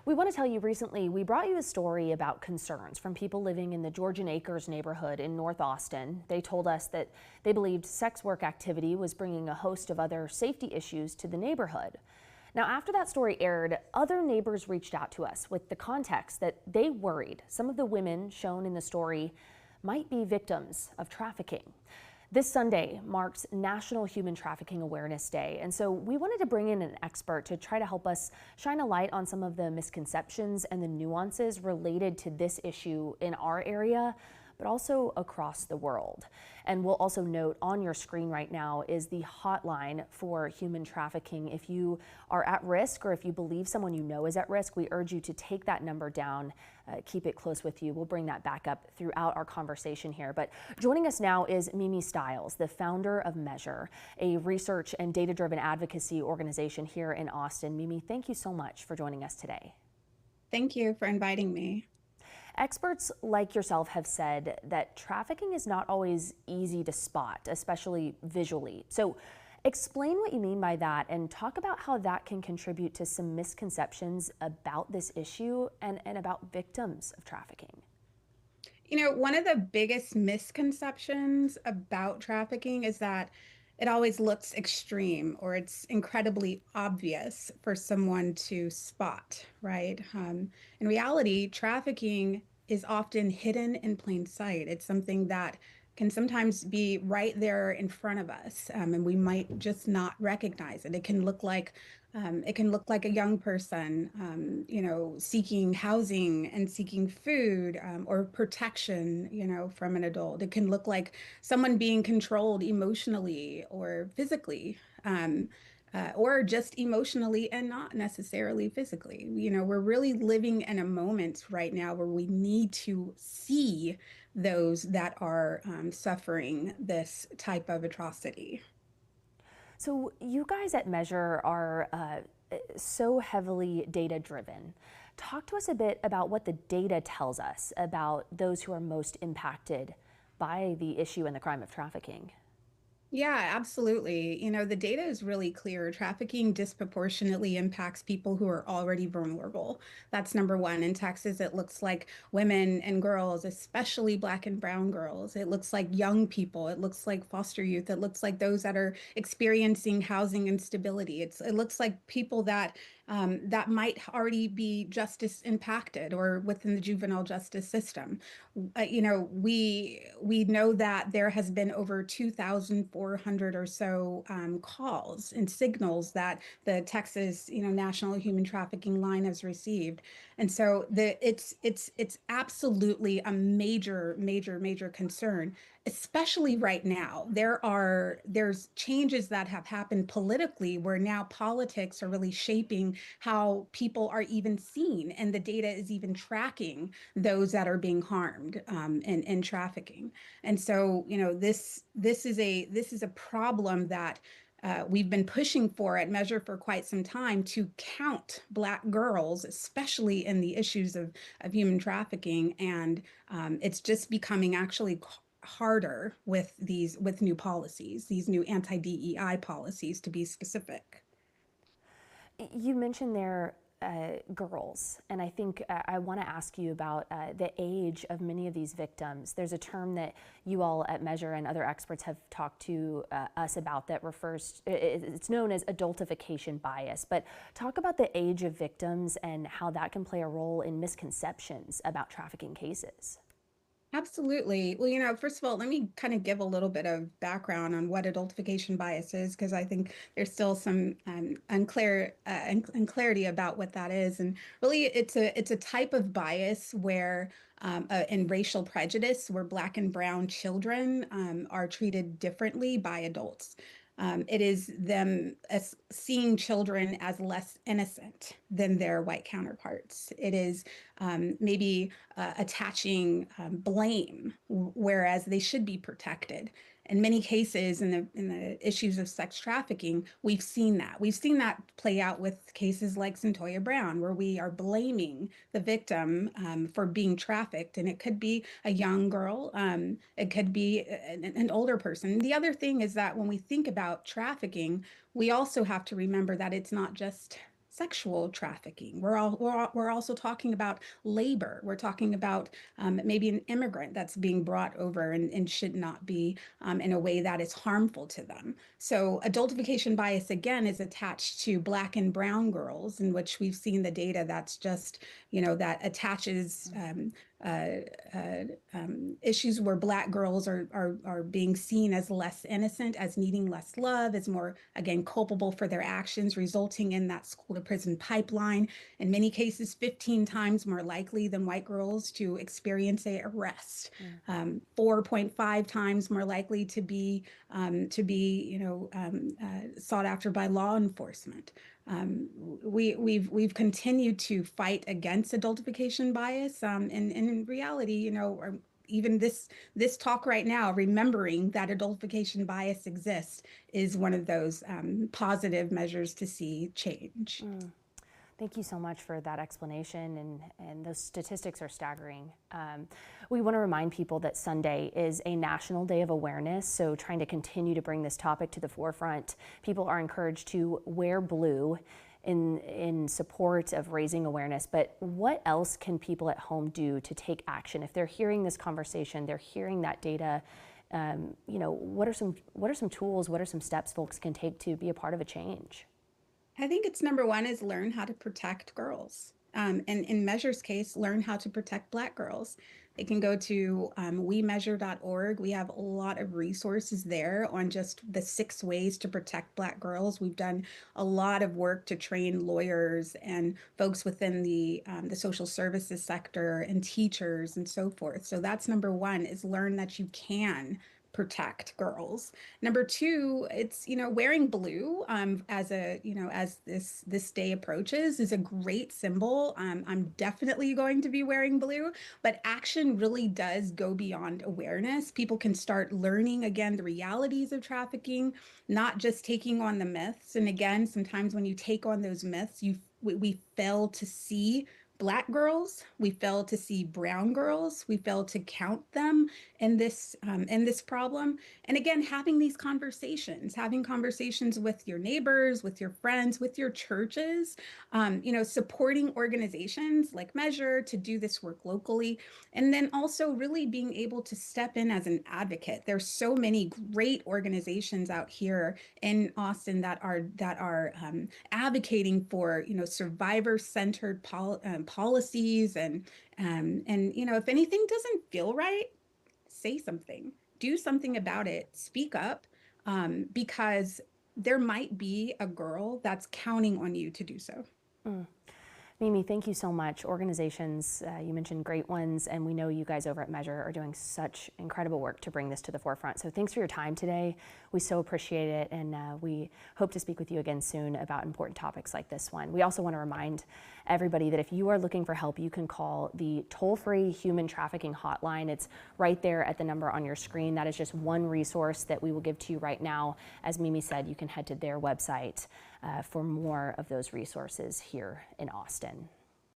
We want to tell you recently, we brought you a story about concerns from people living in the Georgian Acres neighborhood in North Austin. They told us that they believed sex work activity was bringing a host of other safety issues to the neighborhood. Now, after that story aired, other neighbors reached out to us with the context that they worried some of the women shown in the story might be victims of trafficking. This Sunday marks National Human Trafficking Awareness Day, and so we wanted to bring in an expert to try to help us shine a light on some of the misconceptions and the nuances related to this issue in our area, but also across the world. And we'll also note on your screen right now is the hotline for human trafficking. If you are at risk or if you believe someone you know is at risk, we urge you to take that number down, keep it close with you. We'll bring that back up throughout our conversation here. But joining us now is Mimi Stiles, the founder of Measure, a research and data-driven advocacy organization here in Austin. Mimi, thank you so much for joining us today. Thank you for inviting me. Experts like yourself have said that trafficking is not always easy to spot, especially visually. So explain what you mean by that and talk about how that can contribute to some misconceptions about this issue and about victims of trafficking. You know, one of the biggest misconceptions about trafficking is that it always looks extreme or it's incredibly obvious for someone to spot, right? In reality, trafficking is often hidden in plain sight. It's something that can sometimes be right there in front of us, and we might just not recognize it. It can look like a young person, seeking housing and seeking food, or protection, from an adult. It can look like someone being controlled emotionally or physically, or just emotionally and not necessarily physically. We're really living in a moment right now where we need to see those that are suffering this type of atrocity. So you guys at Measure are so heavily data driven. Talk to us a bit about what the data tells us about those who are most impacted by the issue and the crime of trafficking. Yeah, absolutely. The data is really clear. Trafficking disproportionately impacts people who are already vulnerable. That's number one. In Texas, it looks like women and girls, especially Black and brown girls. It looks like young people. It looks like foster youth. It looks like those that are experiencing housing instability. It looks like people that might already be justice impacted or within the juvenile justice system. We know that there has been over 2,400 or so calls and signals that the Texas, National Human Trafficking Line has received, and so it's absolutely a major concern, especially right now. There's changes that have happened politically where now politics are really shaping how people are even seen, and the data is even tracking those that are being harmed in trafficking. And so, this is a problem that we've been pushing for at Measure for quite some time, to count Black girls, especially in the issues of human trafficking. And it's just becoming actually harder with new policies, these new anti-DEI policies, to be specific. You mentioned there girls, and I think I want to ask you about the age of many of these victims. There's a term that you all at Measure and other experts have talked to us about that it's known as adultification bias. But talk about the age of victims and how that can play a role in misconceptions about trafficking cases. Absolutely. Well, first of all, let me kind of give a little bit of background on what adultification bias is, because I think there's still some unclarity about what that is. And really, it's a type of bias where in racial prejudice, where Black and brown children are treated differently by adults. It is them as seeing children as less innocent than their white counterparts. It is maybe attaching blame, whereas they should be protected. In many cases, in the issues of sex trafficking, we've seen that. We've seen that play out with cases like Centoya Brown, where we are blaming the victim for being trafficked, and it could be a young girl, it could be an older person. The other thing is that when we think about trafficking, we also have to remember that it's not just sexual trafficking. We're also talking about labor. We're talking about maybe an immigrant that's being brought over and should not be in a way that is harmful to them. So adultification bias again is attached to Black and brown girls, in which we've seen the data that's just, that attaches uh, uh, issues where Black girls are being seen as less innocent, as needing less love, as more, again, culpable for their actions, resulting in that school to prison pipeline. In many cases, 15 times more likely than white girls to experience a arrest, 4.5 times more likely to be sought after by law enforcement. We've continued to fight against adultification bias, and in reality, even this talk right now, remembering that adultification bias exists, is one of those positive measures to see change. Thank you so much for that explanation, and those statistics are staggering. We want to remind people that Sunday is a National Day of Awareness, so trying to continue to bring this topic to the forefront. People are encouraged to wear blue in support of raising awareness, but what else can people at home do to take action? If they're hearing this conversation, they're hearing that data, what are some tools, what are some steps folks can take to be a part of a change? I think it's number one is learn how to protect girls. And in Measure's case, learn how to protect Black girls. They can go to wemeasure.org. We have a lot of resources there on just the 6 ways to protect Black girls. We've done a lot of work to train lawyers and folks within the social services sector and teachers and so forth. So that's number one, is learn that you can protect girls. Number two, it's wearing blue as this day approaches is a great symbol. I'm definitely going to be wearing blue, but action really does go beyond awareness. People can start learning again the realities of trafficking, not just taking on the myths. And again, sometimes when you take on those myths, we fail to see Black girls, we fail to see brown girls, we fail to count them in this problem. And again, having conversations with your neighbors, with your friends, with your churches, supporting organizations like Measure to do this work locally, and then also really being able to step in as an advocate. There's so many great organizations out here in Austin that are advocating for survivor-centered policies, and if anything doesn't feel right, say something, do something about it, speak up, because there might be a girl that's counting on you to do so. Mimi, thank you so much. Organizations, you mentioned great ones, and we know you guys over at Measure are doing such incredible work to bring this to the forefront. So thanks for your time today. We so appreciate it, and we hope to speak with you again soon about important topics like this one. We also want to remind everybody that if you are looking for help, you can call the toll-free human trafficking hotline. It's right there at the number on your screen. That is just one resource that we will give to you right now. As Mimi said, you can head to their website for more of those resources here in Austin.